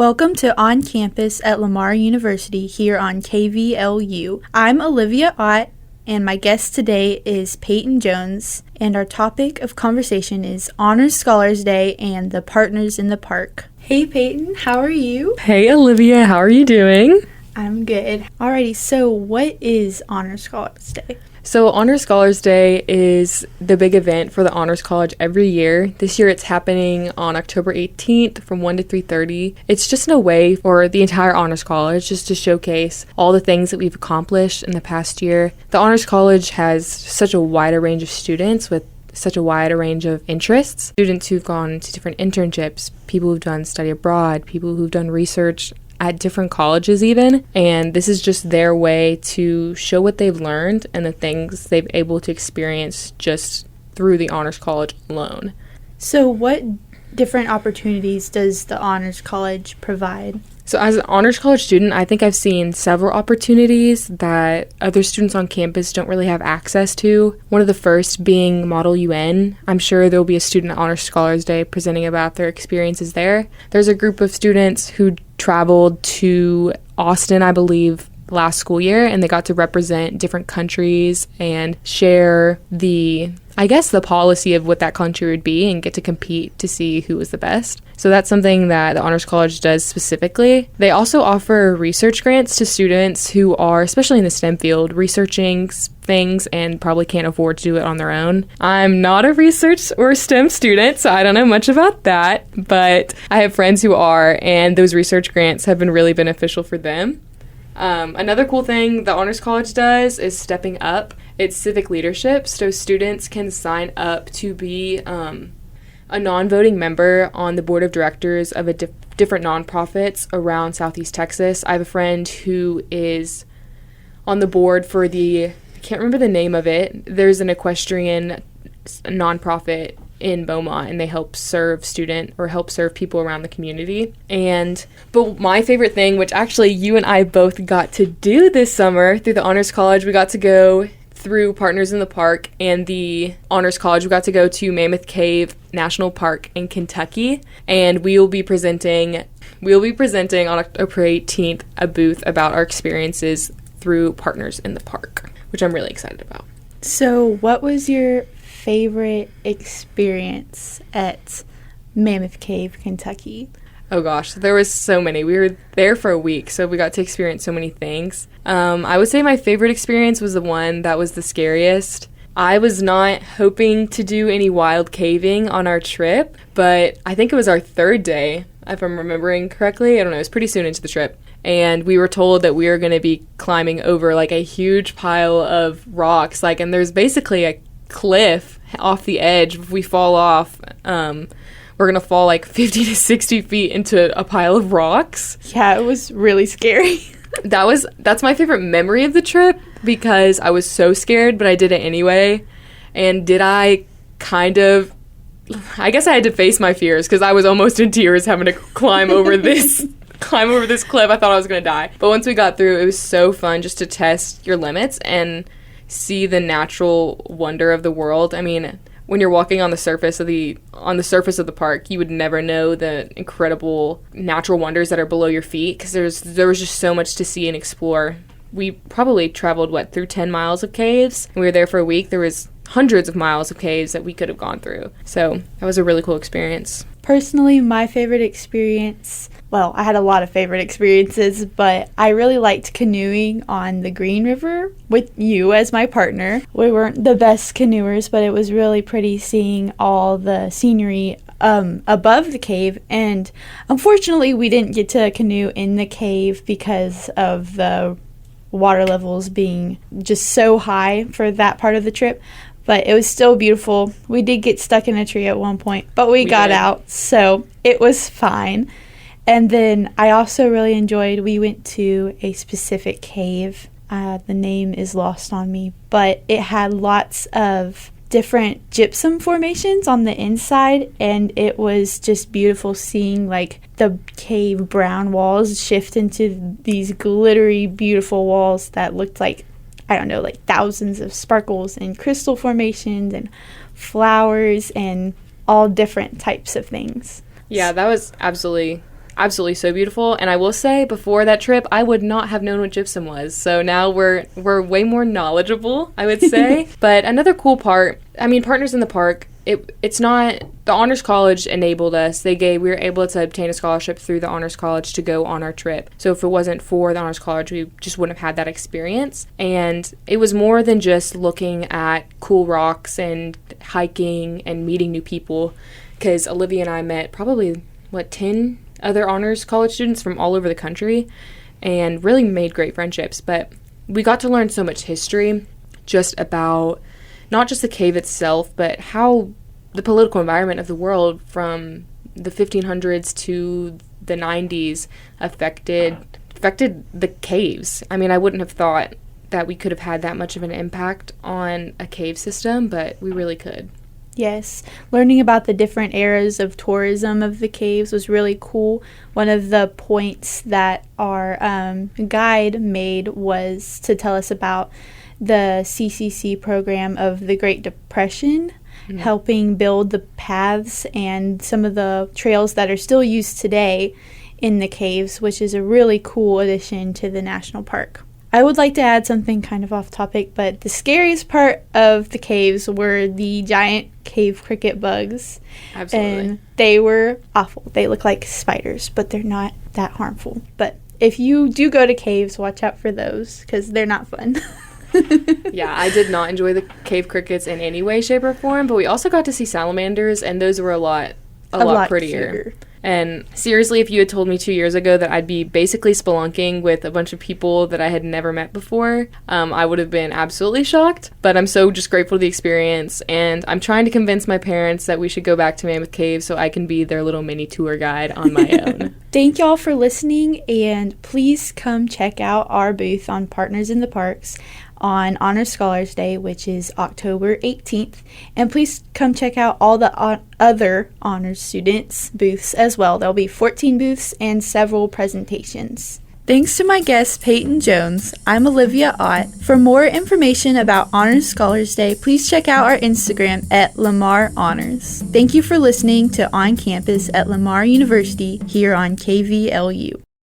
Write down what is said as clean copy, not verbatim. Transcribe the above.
Welcome to On Campus at Lamar University here on KVLU. I'm Alyvia Ott, and my guest today is Peyton Jones, and our topic of conversation is Honors Scholars Day and the Partners in the Park. Hey Peyton, how are you? Hey Alyvia, how are you doing? I'm good. Alrighty, so what is Honors Scholars Day? So Honors Scholars Day is the big event for the Honors College every year. This year it's happening on October 18th from 1 to 3:30. It's just a way for the entire Honors College just to showcase all the things that we've accomplished in the past year. The Honors College has such a wide range of students with such a wide range of interests. Students who've gone to different internships, people who've done study abroad, people who've done research at different colleges even, and this is just their way to show what they've learned and the things they've able to experience just through the Honors College alone. So what different opportunities does the Honors College provide? So as an Honors College student, I think I've seen several opportunities that other students on campus don't really have access to. One of the first being Model UN. I'm sure there will be a student at Honors Scholars Day presenting about their experiences there. There's a group of students who traveled to Austin, I believe, last school year, and they got to represent different countries and share the policy of what that country would be and get to compete to see who was the best. So that's something that the Honors College does specifically. They also offer research grants to students who are, especially in the STEM field, researching things and probably can't afford to do it on their own. I'm not a research or STEM student, so I don't know much about that, but I have friends who are, and those research grants have been really beneficial for them. Another cool thing the Honors College does is stepping up. It's civic leadership, so students can sign up to be a non-voting member on the board of directors of different nonprofits around Southeast Texas. I have a friend who is on the board for I can't remember the name of it. There's an equestrian nonprofit in Beaumont, and they help serve people around the community. But my favorite thing, which actually you and I both got to do this summer through the Honors College, we got to go through Partners in the Park and the Honors College. We got to go to Mammoth Cave National Park in Kentucky, and we will be presenting on October 18th a booth about our experiences through Partners in the Park, which I'm really excited about. So what was your favorite experience at Mammoth Cave, Kentucky? Oh gosh, there was so many. We were there for a week, so we got to experience so many things. I would say my favorite experience was the one that was the scariest. I was not hoping to do any wild caving on our trip, but I think it was our third day, if I'm remembering correctly. I don't know, it was pretty soon into the trip. And we were told that we were going to be climbing over like a huge pile of rocks, and there's basically a cliff off the edge. If we fall off, we're gonna fall like 50 to 60 feet into a pile of rocks. Yeah, it was really scary. That's my favorite memory of the trip because I was so scared, but I did it anyway. And I guess I had to face my fears because I was almost in tears having to climb over this cliff. I thought I was gonna die. But once we got through, it was so fun just to test your limits and see the natural wonder of the world. I mean, when you're walking on the surface of the park, you would never know the incredible natural wonders that are below your feet because there was just so much to see and explore. We probably traveled through 10 miles of caves. We were there for a week. There was hundreds of miles of caves that we could have gone through. So that was a really cool experience. Personally, my favorite experience, well, I had a lot of favorite experiences, but I really liked canoeing on the Green River with you as my partner. We weren't the best canoers, but it was really pretty seeing all the scenery above the cave, and unfortunately we didn't get to canoe in the cave because of the water levels being just so high for that part of the trip. But it was still beautiful. We did get stuck in a tree at one point, but we got out, so it was fine. And then I also really enjoyed, we went to a specific cave. The name is lost on me, but it had lots of different gypsum formations on the inside, and it was just beautiful seeing the cave brown walls shift into these glittery, beautiful walls that looked like, I don't know, thousands of sparkles and crystal formations and flowers and all different types of things. Yeah, that was absolutely absolutely so beautiful. And I will say, before that trip, I would not have known what gypsum was. So now we're way more knowledgeable, I would say. But another cool part, I mean, Partners in the Park, it's not, the Honors College enabled us. We were able to obtain a scholarship through the Honors College to go on our trip. So if it wasn't for the Honors College, we just wouldn't have had that experience. And it was more than just looking at cool rocks and hiking and meeting new people, because Alyvia and I met probably, 10 other Honors College students from all over the country and really made great friendships. But we got to learn so much history just about not just the cave itself, but how the political environment of the world from the 1500s to the 90s affected the caves. I mean, I wouldn't have thought that we could have had that much of an impact on a cave system, but we really could. Yes, learning about the different eras of tourism of the caves was really cool. One of the points that our guide made was to tell us about the CCC program of the Great Depression, helping build the paths and some of the trails that are still used today in the caves, which is a really cool addition to the national park. I would like to add something kind of off topic, but the scariest part of the caves were the giant cave cricket bugs. Absolutely. And they were awful. They look like spiders, but they're not that harmful. But if you do go to caves, watch out for those, because they're not fun. Yeah, I did not enjoy the cave crickets in any way, shape, or form, but we also got to see salamanders, and those were a lot prettier. Cuter. And seriously, if you had told me 2 years ago that I'd be basically spelunking with a bunch of people that I had never met before, I would have been absolutely shocked. But I'm so just grateful to the experience, and I'm trying to convince my parents that we should go back to Mammoth Cave so I can be their little mini tour guide on my own. Thank y'all for listening, and please come check out our booth on Partners in the Parks on Honor Scholars Day, which is October 18th. And please come check out all the other honors students' booths as well. There'll be 14 booths and several presentations. Thanks to my guest, Peyton Jones. I'm Alyvia Ott. For more information about Honors Scholars Day, please check out our Instagram at Lamar Honors. Thank you for listening to On Campus at Lamar University here on KVLU.